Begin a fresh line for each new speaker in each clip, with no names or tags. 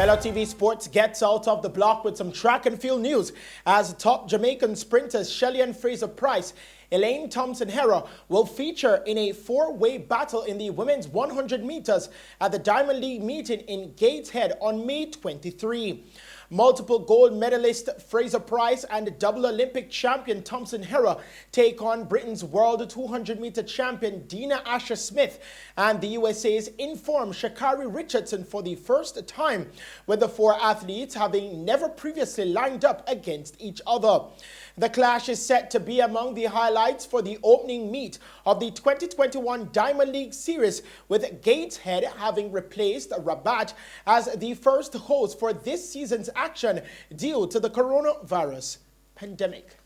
Mello TV Sports gets out of the block with some track and field news as top Jamaican sprinters Shelly-Ann Fraser-Pryce, Elaine Thompson-Herah will feature in a four-way battle in the women's 100 meters at the Diamond League meeting in Gateshead on May 23. Multiple gold medalist Fraser-Pryce and double Olympic champion Thompson-Herah take on Britain's world 200-meter champion Dina Asher-Smith and the USA's informed Sha'Carri Richardson for the first time, with the four athletes having never previously lined up against each other. The clash is set to be among the highlights for the opening meet of the 2021 Diamond League Series, with Gateshead having replaced Rabat as the first host for this season's action due to the coronavirus pandemic.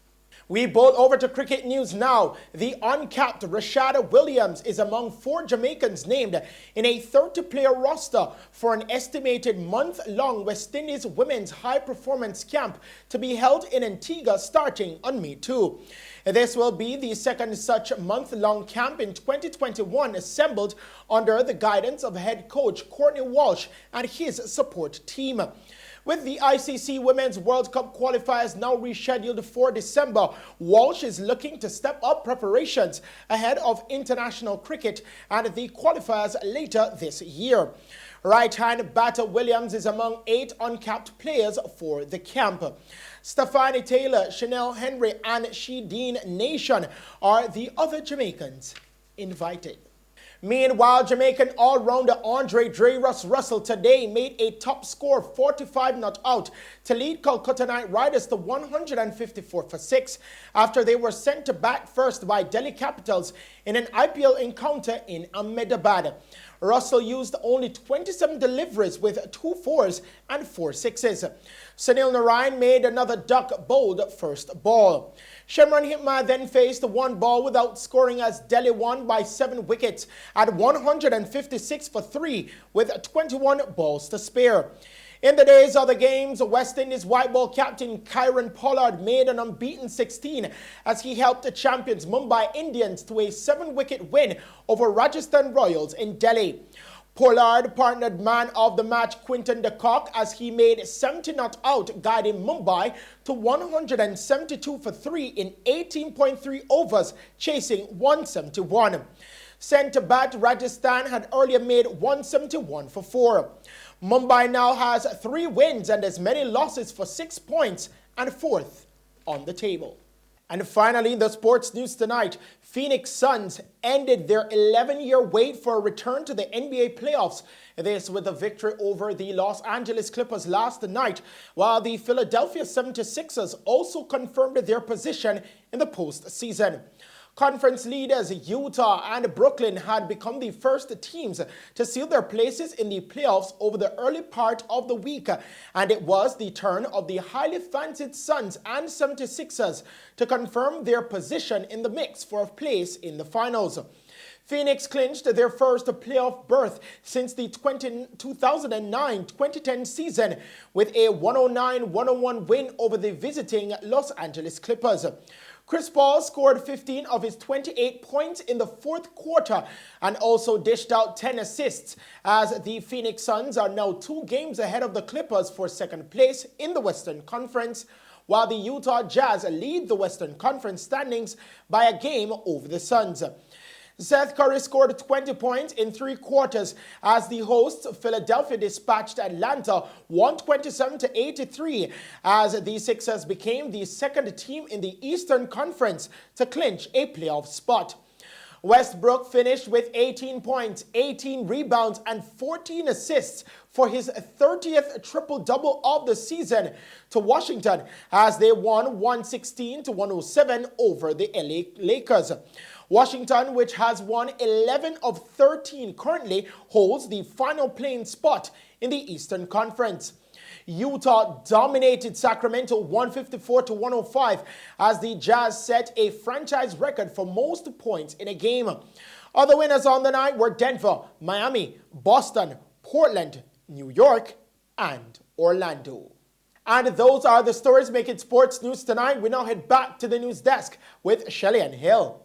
We bowl over to cricket news now. The uncapped Rashada Williams is among four Jamaicans named in a 30-player roster for an estimated month-long West Indies women's high-performance camp to be held in Antigua starting on May 2. This will be the second such month-long camp in 2021 assembled under the guidance of head coach Courtney Walsh and his support team. With the ICC Women's World Cup qualifiers now rescheduled for December, Walsh is looking to step up preparations ahead of international cricket and the qualifiers later this year. Right-hand batter Williams is among 8 uncapped players for the camp. Stephanie Taylor, Chanel Henry, and Shedeen Nation are the other Jamaicans invited. Meanwhile, Jamaican all-rounder Andre Russell today made a top score 45 not out to lead Calcutta Knight Riders to 154 for 6 after they were sent to bat first by Delhi Capitals in an IPL encounter in Ahmedabad. Russell used only 27 deliveries with 2 4s and 4 6s. Sunil Narayan made another duck bowled first ball. Shimron Hitma then faced one ball without scoring as Delhi won by 7 wickets at 156 for 3 with 21 balls to spare. In the day's other games, West Indies white ball captain Kieron Pollard made an unbeaten 16 as he helped the champions Mumbai Indians to a 7-wicket win over Rajasthan Royals in Delhi. Pollard partnered man of the match Quinton de Kock as he made 70 not out, guiding Mumbai to 172 for 3 in 18.3 overs, chasing 171. Sent to bat, Rajasthan had earlier made 171 for 4. Mumbai now has 3 wins and as many losses for 6 points and 4th on the table. And finally, in the sports news tonight, Phoenix Suns ended their 11-year wait for a return to the NBA playoffs. This with a victory over the Los Angeles Clippers last night, while the Philadelphia 76ers also confirmed their position in the postseason. Conference leaders Utah and Brooklyn had become the first teams to seal their places in the playoffs over the early part of the week, and it was the turn of the highly fancied Suns and 76ers to confirm their position in the mix for a place in the finals. Phoenix clinched their first playoff berth since the 2009-2010 season with a 109-101 win over the visiting Los Angeles Clippers. Chris Paul scored 15 of his 28 points in the fourth quarter and also dished out 10 assists as the Phoenix Suns are now 2 games ahead of the Clippers for second place in the Western Conference, while the Utah Jazz lead the Western Conference standings by a game over the Suns. Seth Curry scored 20 points in 3 quarters as the hosts Philadelphia dispatched Atlanta 127-83 as the Sixers became the second team in the Eastern Conference to clinch a playoff spot. Westbrook finished with 18 points, 18 rebounds, and 14 assists for his 30th triple-double of the season to Washington as they won 116-107 over the LA Lakers. Washington, which has won 11 of 13, currently holds the final playing spot in the Eastern Conference. Utah dominated Sacramento 154-105 as the Jazz set a franchise record for most points in a game. Other winners on the night were Denver, Miami, Boston, Portland, New York, and Orlando. And those are the stories making sports news tonight. We now head back to the news desk with Shelly-Ann Hill.